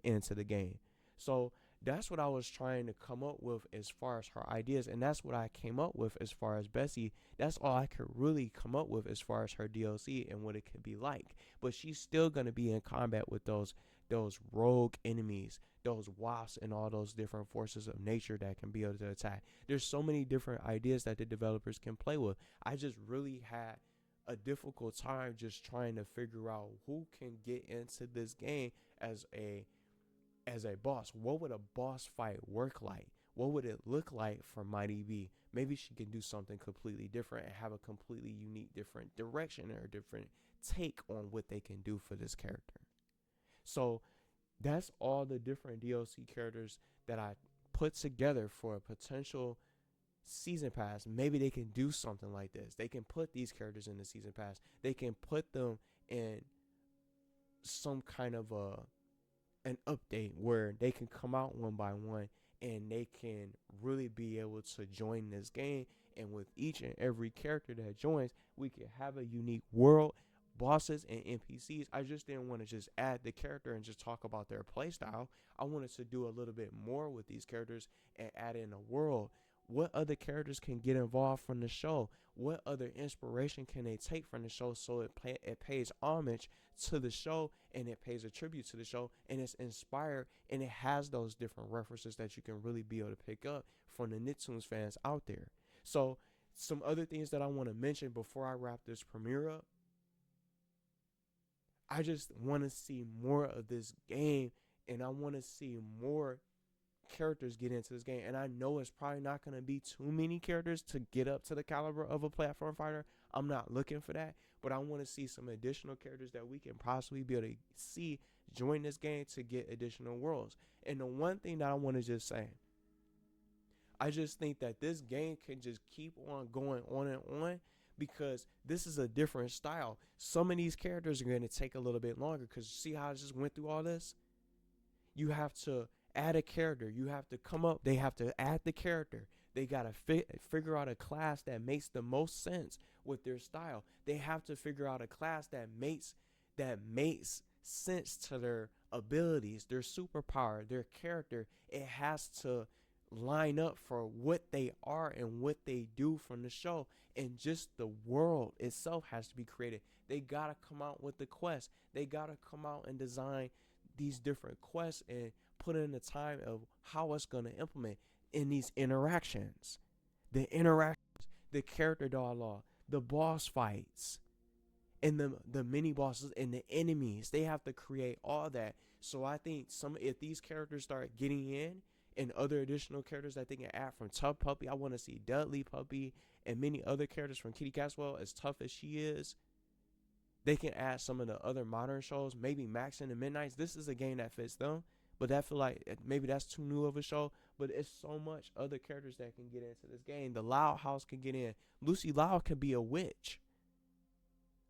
into the game. So that's what I was trying to come up with as far as her ideas, and that's what I came up with as far as Bessie. That's all I could really come up with as far as her DLC and what it could be like. But she's still going to be in combat with those rogue enemies, those wasps, and all those different forces of nature that can be able to attack. There's so many different ideas that the developers can play with. I just really had a difficult time just trying to figure out who can get into this game as a boss. What would a boss fight work like? What would it look like for Mighty B? Maybe she can do something completely different and have a completely unique, different direction or different take on what they can do for this character. So that's all the different DLC characters that I put together for a potential season pass. Maybe they can do something like this. They can put these characters in the season pass. They can put them in some kind of an update where they can come out one by one and they can really be able to join this game. And with each and every character that joins, we can have a unique world, bosses, and NPCs. I just didn't want to just add the character and just talk about their playstyle. I wanted to do a little bit more with these characters and add in a world What other characters can get involved from the show? What other inspiration can they take from the show so it pays homage to the show and it pays a tribute to the show and it's inspired and it has those different references that you can really be able to pick up from the Nicktoons fans out there. So some other things that I want to mention before I wrap this premiere up. I just want to see more of this game, and I want to see more characters get into this game. And I know it's probably not going to be too many characters to get up to the caliber of a platform fighter. I'm not looking for that, but I want to see some additional characters that we can possibly be able to see join this game to get additional worlds. And the one thing that I want to just say, I just think that this game can just keep on going on and on, because this is a different style. Some of these characters are going to take a little bit longer, because see how I just went through all this? You have to add a character. You have to come up. They have to add the character. They got to figure out a class that makes the most sense with their style. They have to figure out a class that makes sense to their abilities, their superpower, their character. It has to line up for what they are and what they do from the show, and just the world itself has to be created. They gotta come out with the quest. They gotta come out and design these different quests and put in the time of how it's gonna implement in these interactions. The character dialogue, the boss fights, and the mini bosses and the enemies. They have to create all that. So I think if these characters start getting in, and other additional characters that they can add from Tough Puppy. I want to see Dudley Puppy and many other characters from Kitty Caswell, as tough as she is. They can add some of the other modern shows, maybe Max and the Midnights. This is a game that fits them, but I feel like maybe that's too new of a show. But it's so much other characters that can get into this game. The Loud House can get in. Lucy Loud can be a witch.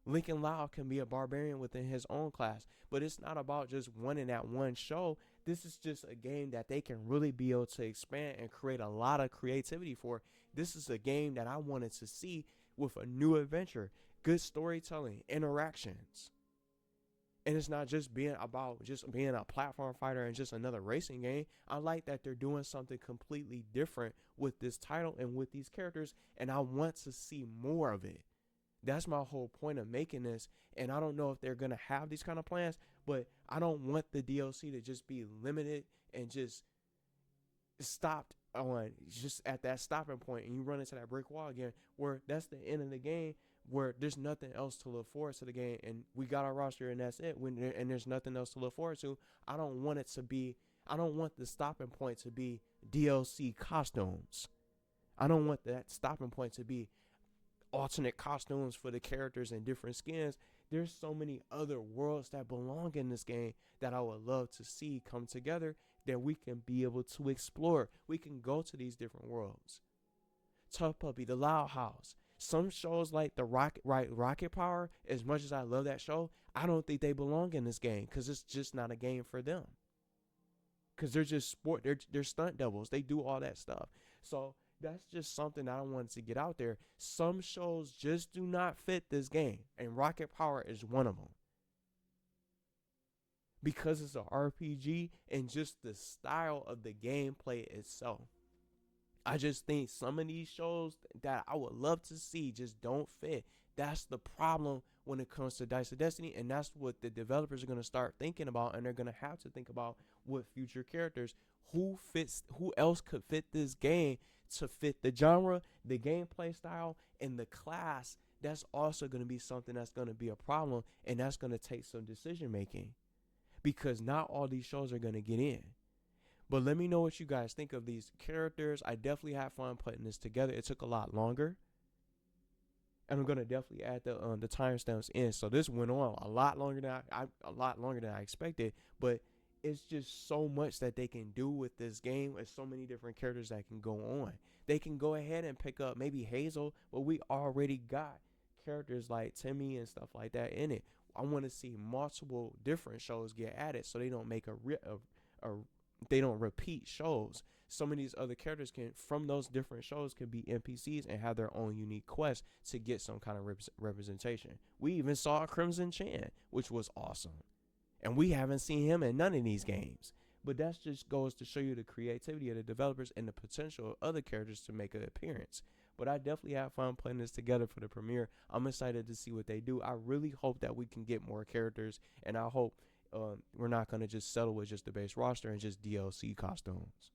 Lincoln Loud can be a barbarian within his own class. But it's not about just winning that one show. This is just a game that they can really be able to expand and create a lot of creativity for. This is a game that I wanted to see with a new adventure, good storytelling, interactions. And it's not just being about just being a platform fighter and just another racing game. I like that they're doing something completely different with this title and with these characters, and I want to see more of it. That's my whole point of making this. And I don't know if they're going to have these kind of plans, but I don't want the DLC to just be limited and just stopped on just at that stopping point, and you run into that brick wall again, where that's the end of the game, where there's nothing else to look forward to the game, and we got our roster and that's it. And there's nothing else to look forward to. I don't want the stopping point to be DLC costumes. I don't want that stopping point to be alternate costumes for the characters and different skins. There's so many other worlds that belong in this game that I would love to see come together, that we can be able to explore. We can go to these different worlds. Tough Puppy, The Loud House. Some shows like the Rocket Power, as much as I love that show, I don't think they belong in this game, because it's just not a game for them. Because they're just they're stunt doubles. They do all that stuff. So that's just something that I wanted to get out there. Some shows just do not fit this game, and Rocket Power is one of them. Because it's an RPG and just the style of the gameplay itself. I just think some of these shows that I would love to see just don't fit. That's the problem when it comes to Dice of Destiny, and that's what the developers are going to start thinking about, and they're going to have to think about with future characters. Who else could fit this game to fit the genre, the gameplay style, and the class? That's also going to be something that's going to be a problem, and that's going to take some decision making, because not all these shows are going to get in. But let me know what you guys think of these characters. I definitely had fun putting this together. It took a lot longer, and I'm gonna definitely add the timestamps in. So this went on a lot longer than I expected. But it's just so much that they can do with this game. There's so many different characters that can go on. They can go ahead and pick up maybe Hazel, but we already got characters like Timmy and stuff like that in it. I want to see multiple different shows get added, so they don't make they don't repeat shows. Some of these other characters from those different shows can be NPCs and have their own unique quests to get some kind of representation. We even saw Crimson Chan, which was awesome. And we haven't seen him in none of these games. But that just goes to show you the creativity of the developers and the potential of other characters to make an appearance. But I definitely have fun putting this together for the premiere. I'm excited to see what they do. I really hope that we can get more characters, and I hope we're not going to just settle with just the base roster and just DLC costumes.